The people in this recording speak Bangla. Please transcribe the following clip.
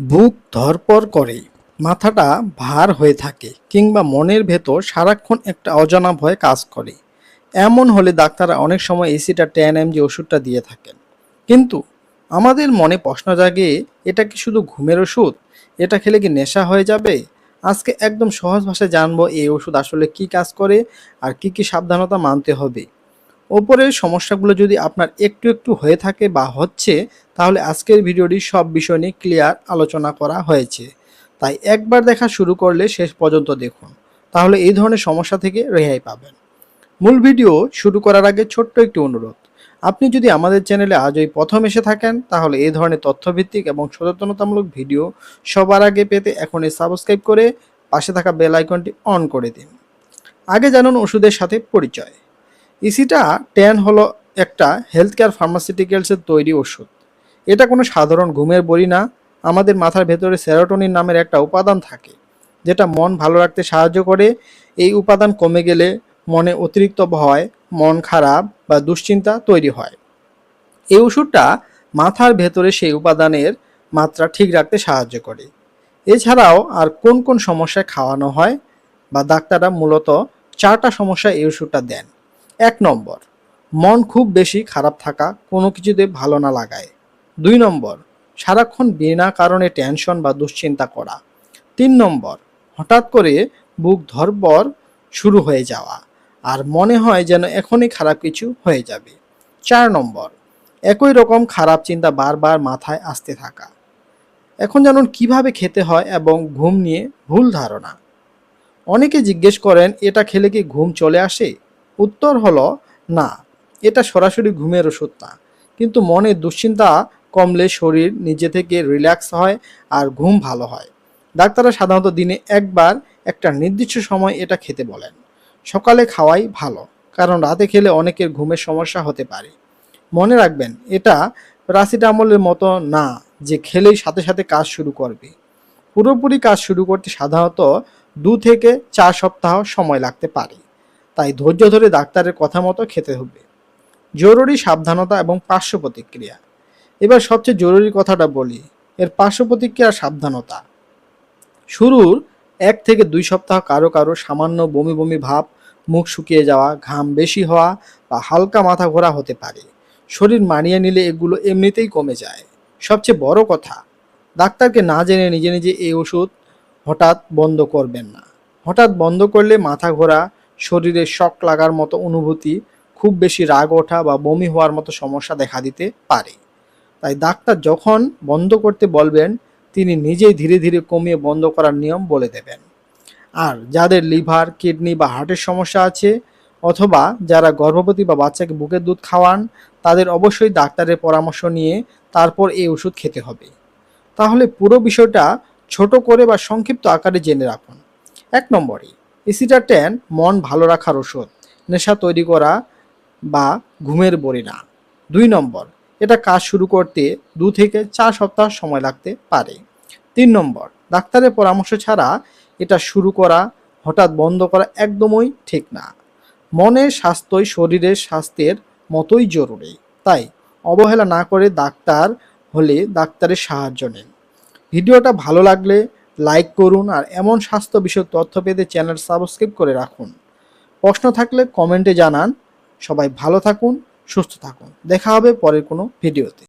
বুক ধড়ফড় করে, মাথাটা ভার হয়ে থাকে কিংবা মনের ভেতর সারাক্ষণ একটা অজানা ভয় কাজ করে। এমন হলে ডাক্তাররা অনেক সময় এসিটা 10 mg ওষুধটা দিয়ে থাকেন। কিন্তু আমাদের মনে প্রশ্ন জাগে, এটা কি শুধু ঘুমের ওষুধ? এটা খেলে কি নেশা হয়ে যাবে? আজকে একদম সহজ ভাষায় জানবো এই ওষুধ আসলে কি কাজ করে আর কি কি সাবধানতা মানতে হবে। ওপরের সমস্যাগুলো যদি আপনার একটু একটু হয়ে থাকে বা হচ্ছে, তাহলে আজকের ভিডিওটি সব বিষয় নিয়ে ক্লিয়ার আলোচনা করা হয়েছে। তাই একবার দেখা শুরু করলে শেষ পর্যন্ত দেখুন, তাহলে এই ধরনের সমস্যা থেকে রেহাই পাবেন। মূল ভিডিও শুরু করার আগে ছোট্ট একটি অনুরোধ, আপনি যদি আমাদের চ্যানেলে আজই প্রথম এসে থাকেন, তাহলে এই ধরনের তথ্যভিত্তিক এবং সচেতনতামূলক ভিডিও সবার আগে পেতে এখনই সাবস্ক্রাইব করে পাশে থাকা বেল আইকনটি অন করে দিন। আগে জানুন ওষুধের সাথে পরিচয়। ইসিটা 10 হলো একটা হেলথ কেয়ার ফার্মাসিউটিক্যালসের তৈরি ওষুধ। এটা কোনো সাধারণ ঘুমের বড়ি না। আমাদের মাথার ভেতরে সেরোটোনিন নামের একটা উপাদান থাকে, যেটা মন ভালো রাখতে সাহায্য করে। এই উপাদান কমে গেলে মনে অতিরিক্ত ভয়, মন খারাপ বা দুশ্চিন্তা তৈরি হয়। এই ওষুধটা মাথার ভেতরে সেই উপাদানের মাত্রা ঠিক রাখতে সাহায্য করে। এছাড়াও আর কোন কোন সমস্যায় খাওয়ানো হয় বা ডাক্তাররা মূলত 4টা সমস্যায় এই ওষুধটা দেন। 1 নম্বর, মন খুব বেশি খারাপ থাকা, কোনো কিছুতে ভালো না লাগায়। 2 নম্বর, সারাক্ষণ বিনা কারণে টেনশন বা দুশ্চিন্তা করা। 3 নম্বর, হঠাৎ করে বুক ধড়ফড় শুরু হয়ে যাওয়া আর মনে হয় যেন এখনই খারাপ কিছু হয়ে যাবে। 4 নম্বর, একই রকম খারাপ চিন্তা বারবার মাথায় আসতে থাকা। এখন জানুন কিভাবে খেতে হয় এবং ঘুম নিয়ে ভুল ধারণা। অনেকে জিজ্ঞেস করেন, এটা খেলে কি ঘুম চলে আসে? উত্তর হলো না, এটা সরাসরি ঘুমের ওষুধ না। কিন্তু মনে দুশ্চিন্তা কমলে শরীর নিজে থেকে রিল্যাক্স হয় আর ঘুম ভালো হয়। ডাক্তাররা সাধারণত দিনে একবার একটা নির্দিষ্ট সময় এটা খেতে বলেন। সকালে খাওয়াই ভালো, কারণ রাতে খেলে অনেকের ঘুমের সমস্যা হতে পারে। মনে রাখবেন, এটা প্যারাসিটামলের মতো না যে খেলেই সাথে সাথে কাজ শুরু করবে। পুরোপুরি কাজ শুরু করতে সাধারণত 2 থেকে 4 সপ্তাহ সময় লাগতে পারে। তাই ধৈর্য ধরে ডাক্তারের কথা মতো খেতে হবে। জরুরি সাবধানতা এবং পার্শ্ব প্রতিক্রিয়া। এবার সবচেয়ে জরুরি কথাটা বলি, এর পার্শ্ব প্রতিক্রিয়া সাবধানতা। শুরুর 1 থেকে 2 সপ্তাহ কারো কারো সামান্য বমি বমি ভাব, মুখ শুকিয়ে যাওয়া, ঘাম বেশি হওয়া বা হালকা মাথা ঘোরা হতে পারে। শরীর মানিয়ে নিলে এগুলো এমনিতেই কমে যায়। সবচেয়ে বড় কথা, ডাক্তারকে না জেনে নিজে নিজে এই ওষুধ হঠাৎ বন্ধ করবেন না। হঠাৎ বন্ধ করলে মাথা ঘোরা, শরীরে শক লাগার মতো অনুভূতি, খুব বেশি রাগ ওঠা বা বমি হওয়ার মতো সমস্যা দেখা দিতে পারে। তাই ডাক্তার যখন বন্ধ করতে বলবেন, তিনি নিজেই ধীরে ধীরে কমিয়ে বন্ধ করার নিয়ম বলে দেবেন। আর যাদের লিভার, কিডনি বা হার্টের সমস্যা আছে, অথবা যারা গর্ভবতী বা বাচ্চাকে বুকের দুধ খাওয়ান, তাদের অবশ্যই ডাক্তারের পরামর্শ নিয়ে তারপর এই ওষুধ খেতে হবে। তাহলে পুরো বিষয়টা ছোট করে বা সংক্ষিপ্ত আকারে জেনে রাখুন। 1 নম্বরে, এসিটা 10 মন ভালো রাখার ওষুধ, নেশা তৈরি করা বা ঘুমের বড়ি না। 2 নম্বর, এটা কাজ শুরু করতে 2 থেকে 4 সপ্তাহ সময় লাগতে পারে। 3 নম্বর, ডাক্তারের পরামর্শ ছাড়া এটা শুরু করা, হঠাৎ বন্ধ করা একদমই ঠিক না। মনের স্বাস্থ্যই শরীরের স্বাস্থ্যের মতোই জরুরি। তাই অবহেলা না করে ডাক্তারের সাহায্য নিন। ভিডিওটা ভালো লাগলে লাইক করুন আর এমন স্বাস্থ্য বিষয়ক তথ্য পেতে চ্যানেল সাবস্ক্রাইব করে রাখুন। প্রশ্ন থাকলে কমেন্টে জানান। সবাই ভালো থাকুন, সুস্থ থাকুন। দেখা হবে পরের কোনো ভিডিওতে।